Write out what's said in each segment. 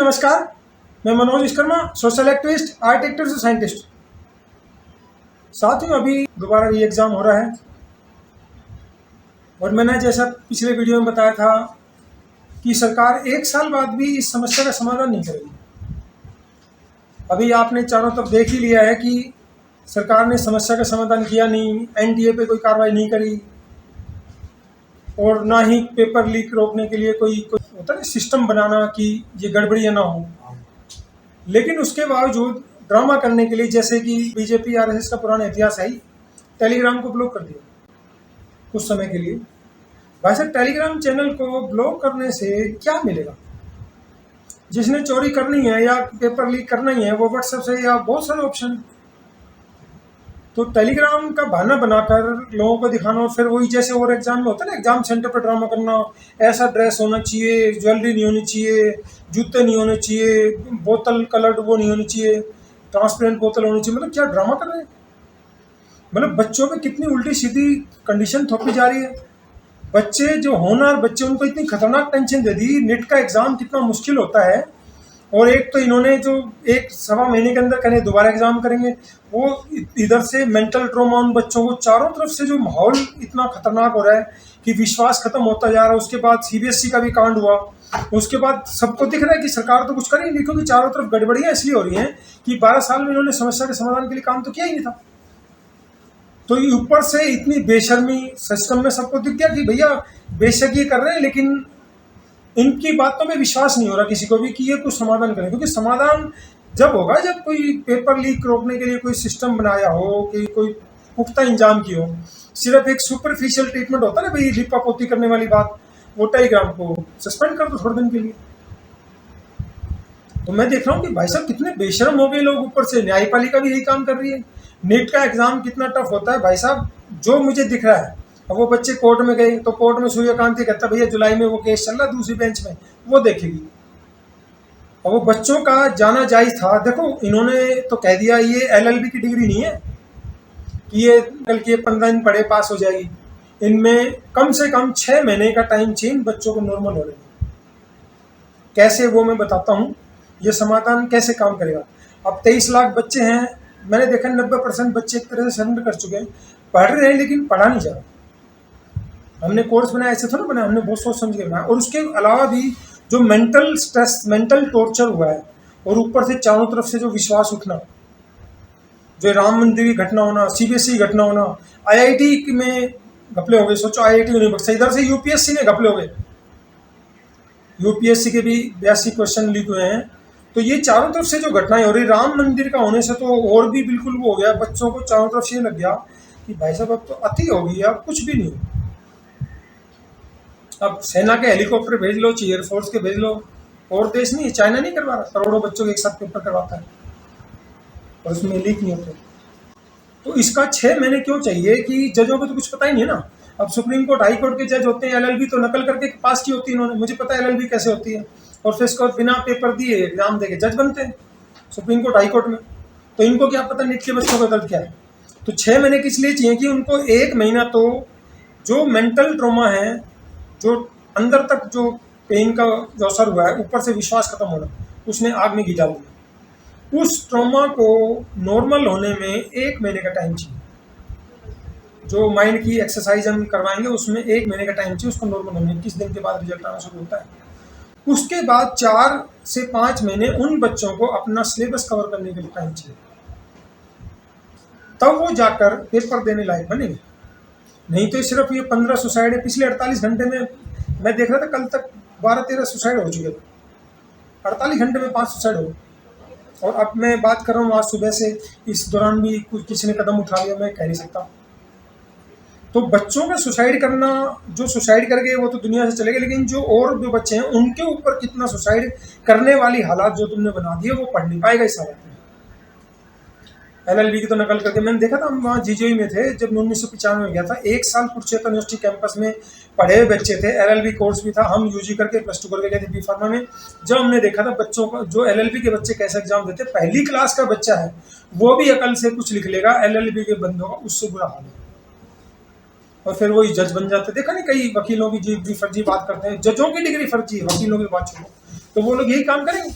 नमस्कार। मैं Manoj Vishwakarma, social activist, art activist, scientist. साथियों, अभी दोबारा री एग्ज़ाम हो रहा है और मैंने जैसा पिछले वीडियो में बताया था कि सरकार 1 साल बाद भी इस समस्या का समाधान नहीं करेगी। अभी आपने चारों तरफ देख ही लिया है कि सरकार ने समस्या का समाधान किया नहीं, एनटीए पे कोई कार्रवाई नहीं करी और ना ही पेपर लीक रोकने के लिए कोई होता है सिस्टम बनाना कि ये गड़बड़ियाँ ना हो। लेकिन उसके बावजूद ड्रामा करने के लिए, जैसे कि बीजेपी आरएसएस का पुराना इतिहास है, टेलीग्राम को ब्लॉक कर दिया कुछ समय के लिए। वैसे टेलीग्राम चैनल को ब्लॉक करने से क्या मिलेगा? जिसने चोरी करनी है या पेपर लीक करना ही है वो व्हाट्सएप से या बहुत सारे ऑप्शन, तो टेलीग्राम का बहाना बनाकर लोगों को दिखाना और फिर वही जैसे और एग्जाम में होता है ना, एग्जाम सेंटर पर ड्रामा करना, ऐसा ड्रेस होना चाहिए, ज्वेलरी नहीं होनी चाहिए, जूते नहीं होने चाहिए, बोतल कलर्ड वो नहीं होनी चाहिए, ट्रांसपेरेंट बोतल होनी चाहिए। मतलब क्या ड्रामा कर रहे हैं? मतलब बच्चों पे कितनी उल्टी सीधी कंडीशन थोपी जा रही है। बच्चे जो होनहार बच्चे, उनको इतनी खतरनाक टेंशन दे दी। नेट का एग्जाम कितना मुश्किल होता है और एक तो इन्होंने जो 1-1.25 महीने के अंदर करें दोबारा एग्जाम करेंगे, वो इधर से मेंटल ट्रॉमा उन बच्चों को, चारों तरफ से जो माहौल इतना खतरनाक हो रहा है कि विश्वास खत्म होता जा रहा है। उसके बाद सीबीएसई का भी कांड हुआ, उसके बाद सबको दिख रहा है कि सरकार तो कुछ कर ही नहीं, क्योंकि चारों तरफ गड़बड़ियां इसलिए हो रही हैं कि 12 साल में इन्होंने समस्या के समाधान के लिए काम तो किया ही नहीं था। तो ये ऊपर से इतनी बेशर्मी सिस्टम में सबको दिख गया कि भैया बेशक ये कर रहे हैं, लेकिन इनकी बातों में विश्वास नहीं हो रहा किसी को भी कि ये कुछ समाधान करें। क्योंकि समाधान जब होगा जब कोई पेपर लीक रोकने के लिए कोई सिस्टम बनाया हो, कि कोई पुख्ता इंजाम की हो। सिर्फ एक सुपरफिशियल ट्रीटमेंट होता है ना भाई, लिपापोती करने वाली बात, वो टेलीग्राम को सस्पेंड कर दो थोड़े दिन के लिए। तो मैं देख रहा हूँ कि भाई साहब कितने बेशरम हो गए लोग। ऊपर से न्यायपालिका भी यही काम कर रही है। नीट का एग्जाम कितना टफ होता है भाई साहब, जो मुझे दिख रहा है। अब वो बच्चे कोर्ट में गए तो कोर्ट में सूर्यकांत कहता भैया जुलाई में वो केस चल रहा दूसरी बेंच में, वो देखेगी। और वो बच्चों का जाना जायज था। देखो इन्होंने तो कह दिया ये एलएलबी की डिग्री नहीं है कि ये कल के 15 दिन पढ़े पास हो जाएगी। इनमें कम से कम 6 महीने का टाइम चाहिए बच्चों को नॉर्मल होने में। कैसे, वो मैं बताता हूँ। ये समाधान कैसे काम करेगा। अब 23 लाख बच्चे हैं, मैंने देखा 90% बच्चे एक तरह से सरेंडर कर चुके हैं, पढ़ रहे हैं लेकिन पढ़ा नहीं जा रहा। हमने कोर्स बनाया ऐसे थोड़ा बनाया, हमने बहुत सोच समझ के बनाया। और उसके अलावा भी जो मेंटल स्ट्रेस, मेंटल टॉर्चर हुआ है, और ऊपर से चारों तरफ से जो विश्वास उठना, जो राम मंदिर की घटना होना, सीबीएसई घटना होना, आईआईटी में घपले हो गए। सोचो आईआईटी नहीं बख्शा, इधर से यूपीएससी में घपले हो गए। यूपीएससी के भी 82 क्वेश्चन लीक हुए हैं। तो ये चारों तरफ से जो घटनाएं हो रही, राम मंदिर का होने से तो और भी बिल्कुल वो हो गया। बच्चों को चारों तरफ से लग गया कि भाई साहब अब तो अति हो गई, अब कुछ भी नहीं। अब सेना के हेलीकॉप्टर भेज लो, चाहिए एयरफोर्स के भेज लो, और देश नहीं, चाइना नहीं करवा रहा, करोड़ों बच्चों के एक साथ पेपर करवाता है और उसमें लीक नहीं होते। तो इसका 6 महीने क्यों चाहिए कि जजों को तो कुछ पता ही नहीं है ना। अब सुप्रीम कोर्ट, हाई कोर्ट के जज होते हैं, एलएलबी तो नकल करके पास की होती है इन्होंने, मुझे पता है एलएलबी कैसे होती है। और फिर इसको बिना पेपर दिए एग्जाम देके जज बनते हैं सुप्रीम कोर्ट, हाई कोर्ट में। तो इनको क्या पता नीट के बच्चों का दर्द क्या है। तो 6 महीने किस लिए चाहिए कि उनको 1 महीना तो जो मेंटल ट्रॉमा है, जो अंदर तक जो पेन का जो असर हुआ है, ऊपर से विश्वास खत्म होना, उसने आग में घी डाल दिया। उस ट्रॉमा को नॉर्मल होने में 1 महीने का टाइम चाहिए। जो माइंड की एक्सरसाइज हम करवाएंगे उसमें 1 महीने का टाइम चाहिए उसको नॉर्मल होने में। 21 दिन के बाद रिजल्ट आना शुरू होता है। उसके बाद 4 से 5 महीने उन बच्चों को अपना सिलेबस कवर करने के लिए टाइम चाहिए, तब वो जाकर पेपर देने लायक बनेंगे। नहीं तो सिर्फ ये 15 सुसाइड है पिछले 48 घंटे में। मैं देख रहा था कल तक 12-13 सुसाइड हो चुके थे, 48 घंटे में 5 सुसाइड हो। और अब मैं बात कर रहा हूँ आज सुबह से, इस दौरान भी कुछ किसी ने कदम उठा लिया, मैं कह नहीं सकता। तो बच्चों का सुसाइड करना, जो सुसाइड कर गए वो तो दुनिया से चले गए, लेकिन जो और जो बच्चे हैं उनके ऊपर कितना सुसाइड करने वाली हालात जो तुमने बना दी है, वो पढ़ नहीं पाएगा इस हालत में। एलएलबी की तो नकल करके, मैंने देखा था, हम वहाँ जीजेई में थे जब 1995 में गया था। 1 साल कुरुक्षेत्र यूनिवर्सिटी कैंपस में पढ़े हुए बच्चे थे, एलएलबी कोर्स भी था। हम यूजी करके +2 करके गए थे बी फार्मा में। जब हमने देखा था बच्चों को, जो एलएलबी के बच्चे कैसे एग्जाम देते, पहली क्लास का बच्चा है वो भी अकल से कुछ लिख लेगा, एलएलबी के बंदों का उससे बुरा हाल है। और फिर वही जज बन जाते। देखा नहीं, कई वकीलों की डिग्री फर्जी बात करते हैं, जजों की डिग्री फर्जी, वकीलों की बात छोड़ो। तो वो लोग यही काम करेंगे।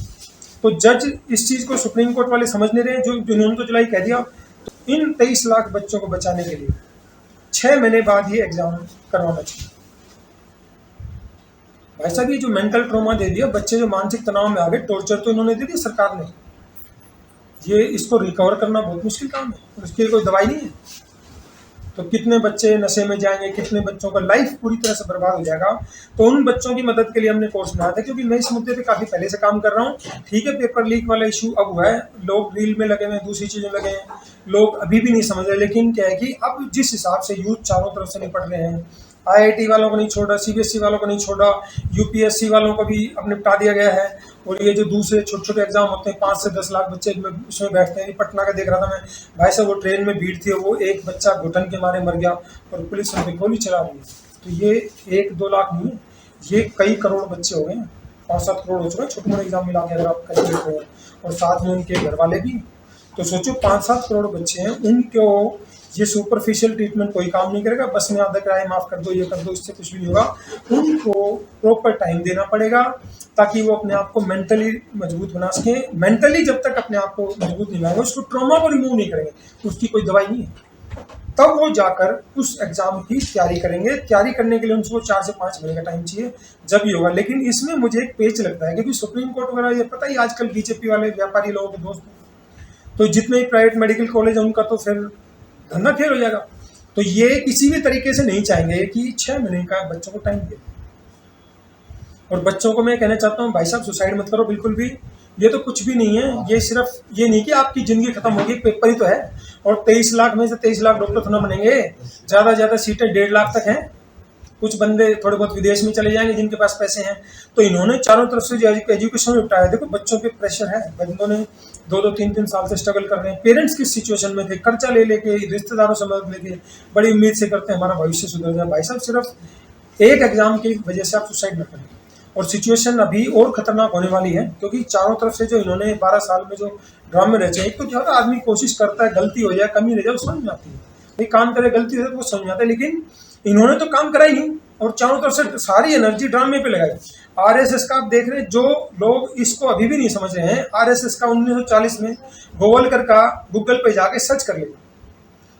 तो जज इस चीज़ को सुप्रीम कोर्ट वाले समझ नहीं रहे हैं, जो इन्होंने तो जुलाई कह दिया। तो इन 23 लाख बच्चों को बचाने के लिए 6 महीने बाद ये एग्ज़ाम करवाना चाहिए। भाई साहब, ये जो मेंटल ट्रॉमा दे दिया, बच्चे जो मानसिक तनाव में आ गए, टॉर्चर तो इन्होंने दे दिया सरकार ने। ये इसको रिकवर करना बहुत मुश्किल काम है, उसके लिए कोई दवाई नहीं है। तो कितने बच्चे नशे में जाएंगे, कितने बच्चों का लाइफ पूरी तरह से बर्बाद हो जाएगा। तो उन बच्चों की मदद के लिए हमने कोर्स बनाया था, क्योंकि मैं इस मुद्दे पे काफ़ी पहले से काम कर रहा हूँ। ठीक है, पेपर लीक वाला इशू अब हुआ है, लोग रील में लगे हुए हैं, दूसरी चीज़ें लगे हैं, लोग अभी भी नहीं समझ रहे। लेकिन क्या है कि अब जिस हिसाब से यूथ चारों तरफ से निपट रहे हैं, IIT वालों को नहीं छोड़ा, CBSE वालों को नहीं छोड़ा, UPSC वालों को भी अब निपटा दिया गया है। और ये जो दूसरे छोटे छोटे एग्जाम होते हैं, 5 से 10 लाख बच्चे उसमें बैठते हैं। पटना का देख रहा था मैं, भाई साहब, वो ट्रेन में भीड़ थी, वो एक बच्चा घुटन के मारे मर गया और पुलिस उन पर गोली चला रही है। तो ये 1-2 लाख नहीं है, ये कई करोड़ बच्चे हो गए हैं, 5-7 करोड़ हो चुके हैं छोटे मोटे एग्जाम मिला के, अगर आप करेंगे और साथ में उनके घर वाले भी। तो सोचो 5-7 करोड़ बच्चे हैं, उनको ये सुपरफिशियल ट्रीटमेंट कोई काम नहीं करेगा। बस में आधा किराया माफ़ कर दो, ये कर दो, इससे कुछ भी नहीं होगा। उनको प्रॉपर टाइम देना पड़ेगा ताकि वो अपने आप को मेंटली मजबूत बना सकें। मेंटली जब तक अपने आप को मजबूत नहीं बनाएंगे, उसको ट्रॉमा को रिमूव नहीं करेंगे, उसकी कोई दवाई नहीं है, तब वो जाकर उस एग्ज़ाम की तैयारी करेंगे। तैयारी करने के लिए उनको 4 से 5 महीने का टाइम चाहिए, जब ही होगा। लेकिन इसमें मुझे एक पेच लगता है, क्योंकि सुप्रीम कोर्ट वगैरह, ये पता ही आजकल BJP वाले व्यापारी लोगों के दोस्त, तो जितने ही प्राइवेट मेडिकल कॉलेज है उनका तो फिर धंधा खेल हो जाएगा। तो ये किसी भी तरीके से नहीं चाहेंगे कि 6 महीने का बच्चों को टाइम दे। और बच्चों को मैं कहना चाहता हूँ, भाई साहब, सुसाइड मत करो बिल्कुल भी, ये तो कुछ भी नहीं है। ये सिर्फ ये नहीं कि आपकी ज़िंदगी खत्म होगी, पेपर ही तो है। और 23 लाख में से 23 लाख डॉक्टर थोड़ा बनेंगे, ज़्यादा ज़्यादा सीटें 1.5 लाख तक हैं। कुछ बंदे थोड़े बहुत विदेश में चले जाएंगे जिनके पास पैसे हैं। तो इन्होंने चारों तरफ से जो एजुकेशन उठाया, देखो बच्चों पे प्रेशर है, बंदों ने 2-2, 3-3 साल से स्ट्रगल कर रहे हैं। पेरेंट्स किस सिचुएशन में थे, कर्जा ले लेके, रिश्तेदारों से मदद लेके, बड़ी उम्मीद से करते हैं हमारा भविष्य सुधर जाए। भाई साहब, सिर्फ एक एग्जाम की वजह से आप सुसाइड न करें। और सिचुएशन अभी और खतरनाक होने वाली है, क्योंकि चारों तरफ से जो इन्होंने 12 साल में जो ड्रामे रचे, एक तो क्या होता है, आदमी कोशिश करता है, गलती हो जाए, कमी रह जाए, वो समझ में आती है, भाई काम करे, गलती हो जाए तो वो समझ में आता है। लेकिन इन्होंने तो काम करा ही नहीं, और चारों तरफ से सारी एनर्जी ड्रामे पे लगाई। RSS का आप देख रहे हैं, जो लोग इसको अभी भी नहीं समझ रहे हैं, RSS का 1940 में गोवलकर का गूगल पे जाके सर्च कर लिया,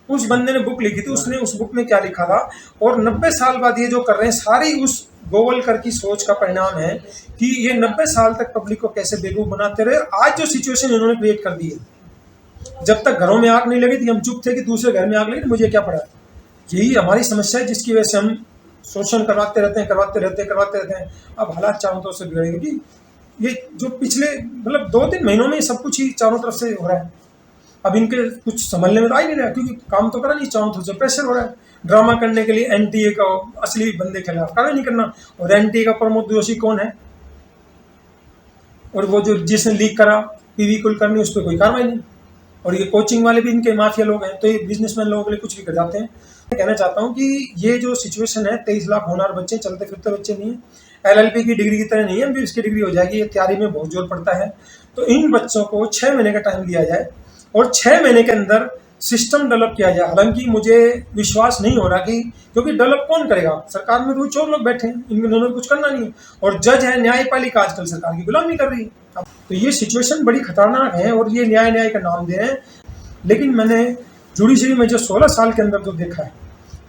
उस बंदे ने बुक लिखी थी, उसने उस बुक में क्या लिखा था। और 90 साल बाद ये जो कर रहे हैं, सारी उस गोवलकर की सोच का परिणाम है कि ये 90 साल तक पब्लिक को कैसे बेवकूफ बनाते रहे। आज जो सिचुएशन इन्होंने क्रिएट कर दी है, जब तक घरों में आग नहीं लगी थी हम चुप थे कि दूसरे घर में आग लगी, मुझे क्या पड़ा। यही हमारी समस्या है, जिसकी वजह से हम शोषण करवाते रहते हैं। अब हालात चारों तरफ से बिगड़ेंगे, क्योंकि ये जो पिछले मतलब 2-3 महीनों में सब कुछ ही चारों तरफ से हो रहा है। अब इनके कुछ संभलने में तो आ ही नहीं रहा, क्योंकि काम तो करा नहीं, चारों तरफ से प्रेशर हो रहा है। ड्रामा करने के लिए NTA का असली बंदे के खिलाफ कार्रवाई नहीं करना, और NTA का प्रमुख दोषी कौन है, और वो जो जिसने लीक करा PV कुलकर्णी, उस पर कोई कार्रवाई नहीं। और ये कोचिंग वाले भी इनके माफिया लोग हैं, तो ये बिजनेसमैन लोगों के लिए कुछ भी कर जाते हैं। मैं कहना चाहता हूँ कि ये जो सिचुएशन है, 23 लाख होनहार बच्चे, चलते फिरते बच्चे नहीं है, LLB की डिग्री की तरह नहीं है, अभी इसकी डिग्री हो जाएगी। ये तैयारी में बहुत जोर पड़ता है। तो इन बच्चों को 6 महीने का टाइम दिया जाए, और 6 महीने के अंदर सिस्टम डेवलप किया जाए। हालांकि मुझे विश्वास नहीं हो रहा कि, क्योंकि डेवलप कौन करेगा, सरकार में रोज 4 लोग बैठे हैं, इन्होंने कुछ करना नहीं है। और जज है, न्यायपालिका आजकल सरकार की गुलामी कर रही है। तो ये सिचुएशन बड़ी खतरनाक है, और ये न्याय का नाम दे रहे हैं। लेकिन मैंने जुडिशरी में जो 16 साल के अंदर जो देखा है,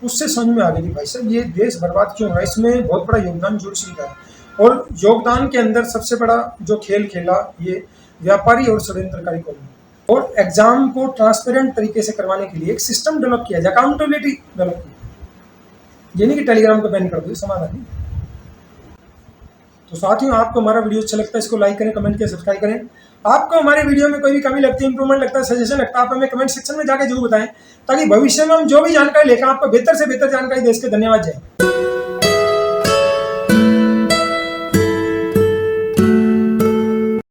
उससे समझ में आ गया कि भाई साहब, ये देश बर्बाद क्यों हो रहा है। इसमें बहुत बड़ा योगदान जुडिशरी का है, और योगदान के अंदर सबसे बड़ा जो खेल खेला ये व्यापारी और षड्यंत्रकारी कौन है। और एग्जाम को ट्रांसपेरेंट तरीके से करवाने के लिए एक सिस्टम डेवलप किया जाए, अकाउंटेबिलिटी डेवलप की। ये नहीं कि टेलीग्राम को बैन कर दो, समाधान नहीं। तो साथियों, आपको हमारा वीडियो अच्छा लगता है, इसको लाइक करें, कमेंट करें, सब्सक्राइब करें। आपको हमारे वीडियो में कोई भी कमी लगती है, इंप्रूवमेंट लगता है, सजेशन लगता है, आप हमें कमेंट सेक्शन में जाकर जरूर बताएं, ताकि भविष्य में हम जो भी जानकारी लेकर आपको बेहतर से बेहतर जानकारी दे सके। धन्यवाद। जय।